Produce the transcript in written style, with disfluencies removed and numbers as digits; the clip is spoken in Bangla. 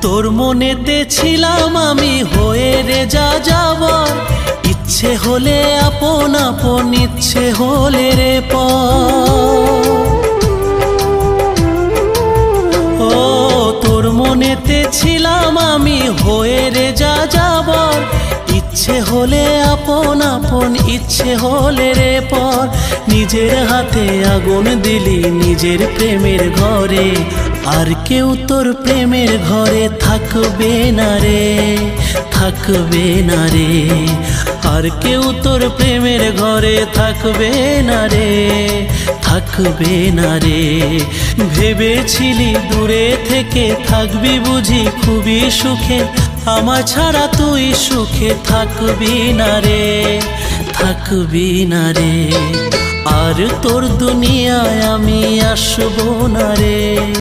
তোর মনেতে ছিলাম আমি হয়ে রে যা যাবার, ইচ্ছে হলে আপন আপন, ইচ্ছে হলে রে ও তোর মনেতে ছিলাম আমি হয়ে রে যা যাবার, ইচ্ছে হলে আপন আপন, ইচ্ছে হলে রে পর। নিজের হাতে আগুন দিলি নিজের প্রেমের ঘরে, আর কেউ তোর প্রেমের ঘরে থাকবে না রে, থাকবে না রে। আর কেউ তোর প্রেমের ঘরে থাকবে না রে, থাকবে না রে। ভেবেছিলি দূরে থেকে থাকবি বুঝি খুবই সুখে, আমার ছাড়া তুই সুখে থাকবি না রে, থাকবি না রে। আর তোর দুনিয়ায় আমি আসবো না রে।